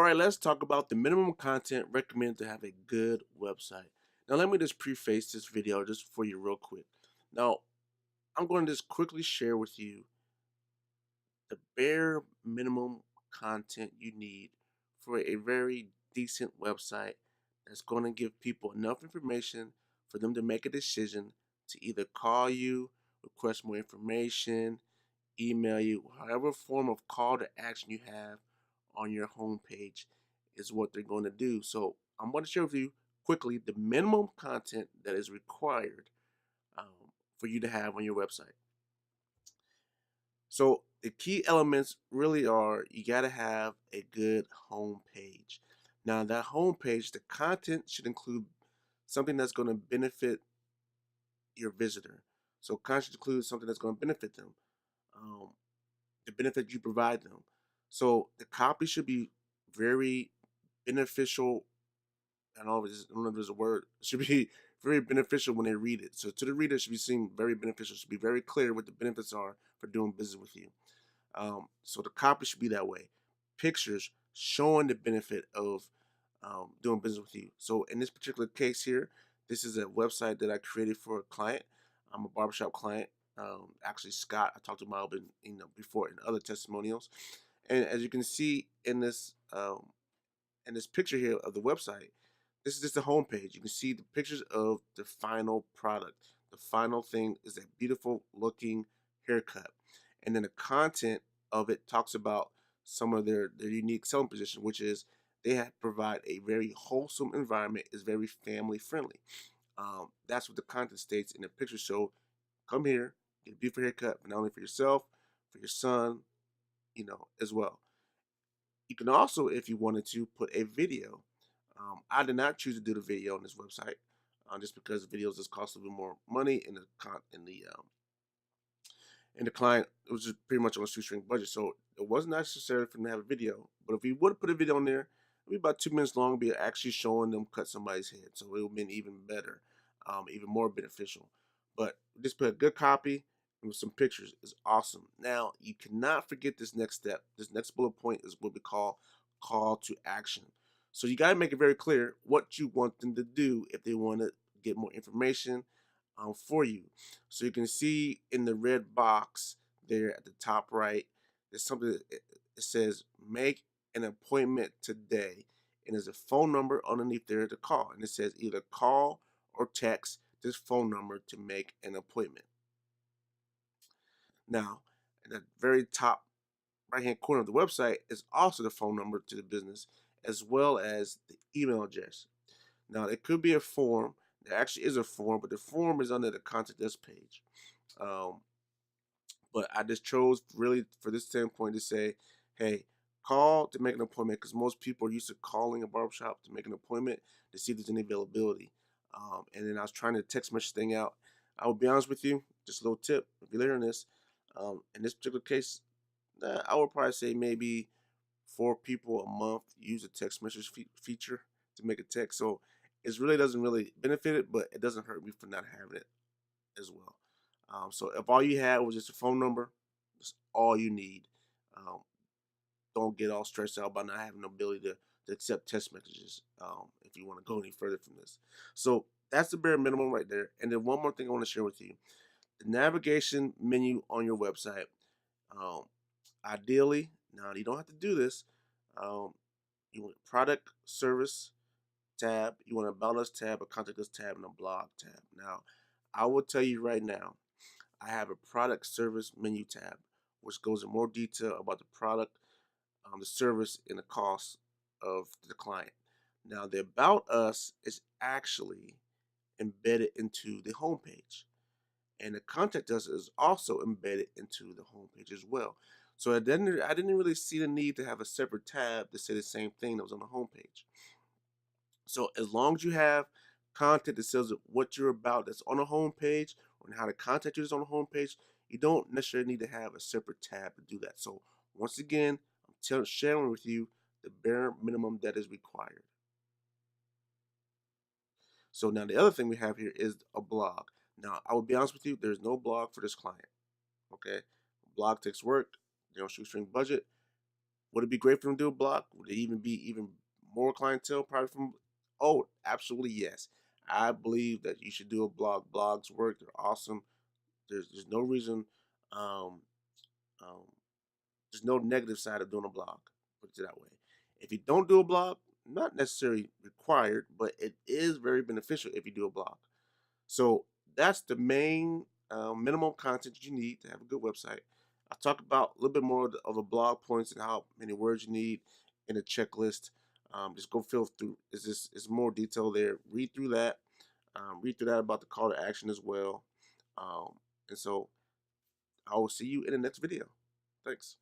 right, let's talk about the minimum content recommended to have a good website. Now, let me just preface this video just for you real quick. Now, I'm going to just quickly share with you the bare minimum content you need for a very decent website that's going to give people enough information for them to make a decision to either call you, request more information, email you, however form of call to action you have on your homepage is what they're going to do. So I'm going to share with you quickly the minimum content that is required um, for you to have on your website. So the key elements really are you got to have a good home page. Now that home page, the content should include something that's going to benefit your visitor. So content includes something that's going to benefit them, um, the benefit you provide them. So the copy should be very beneficial. I don't know if there's a word. It should be very beneficial when they read it. So to the reader, it should be seen very beneficial. It should be very clear what the benefits are for doing business with you. So the copy should be that way. Pictures showing the benefit of doing business with you. So in this particular case here, this is a website that I created for a client. I'm a barbershop client. Actually, Scott, I talked about him, before in other testimonials. And as you can see in this picture here of the website, this is just the homepage. You can see the pictures of the final product. The final thing is a beautiful looking haircut. And then the content of it talks about some of their unique selling position, which is they have provide a very wholesome environment, is very family friendly. That's what the content states in the picture. So come here, get a beautiful haircut, but not only for yourself, for your son, as well. You can also, if you wanted to, put a video. I did not choose to do the video on this website, just because videos just cost a little more money, and the client, it was just pretty much on a shoestring budget, so it wasn't necessary for them to have a video. But if we would have put a video on there, it'd be about 2 minutes long, be actually showing them cut somebody's head, so it would have been even better, even more beneficial. But just put a good copy with some pictures is awesome. Now you cannot forget this next step. This next bullet point is what we call to action. So you got to make it very clear what you want them to do if they want to get more information for you. So you can see in the red box there at the top right, there's something that it says make an appointment today. And there's a phone number underneath there to call. And it says either call or text this phone number to make an appointment. Now, in the very top right hand corner of the website is also the phone number to the business as well as the email address. Now, it could be a form. There actually is a form, but the form is under the contact us page. Um, but I just chose really for this standpoint to say, hey, call to make an appointment, because most people are used to calling a barbershop to make an appointment to see if there's any availability. And then I was trying to text message thing out. I will be honest with you, just a little tip if you're hearing this. In this particular case, I would probably say maybe 4 people a month use a text message feature to make a text. So it really doesn't really benefit it, but it doesn't hurt me for not having it as well. So if all you had was just a phone number, that's all you need. Um, don't get all stressed out by not having the ability to accept text messages if you want to go any further from this. So that's the bare minimum right there. And then one more thing I want to share with you. The navigation menu on your website. Um, Ideally, now you don't have to do this. Um, you want product service tab, you want about us tab, a contact us tab, and a blog tab. Now, I will tell you right now, I have a product service menu tab, which goes in more detail about the product, the service, and the cost of the client. Now, the about us is actually embedded into the homepage, and the contact us is also embedded into the homepage as well. So I didn't really see the need to have a separate tab to say the same thing that was on the homepage. So as long as you have content that says what you're about that's on the homepage, or how to contact you is on the homepage, you don't necessarily need to have a separate tab to do that. So once again, I'm sharing with you the bare minimum that is required. So now the other thing we have here is a blog. Now I will be honest with you, there's no blog for this client. Okay, blog takes work. They don't shoestring budget. Would it be great for them to do a blog? Would it even be even more clientele probably from? Oh, absolutely yes. I believe that you should do a blog. Blogs work. They're awesome. There's no reason. Um, um, there's no negative side of doing a blog. Put it that way. If you don't do a blog, not necessarily required, but it is very beneficial if you do a blog. So that's the main minimum content you need to have a good website. I talk about a little bit more of the blog points and how many words you need in a checklist. Just go fill through. It's more detail there. Read through that. Read through that about the call to action as well. And so I will see you in the next video. Thanks.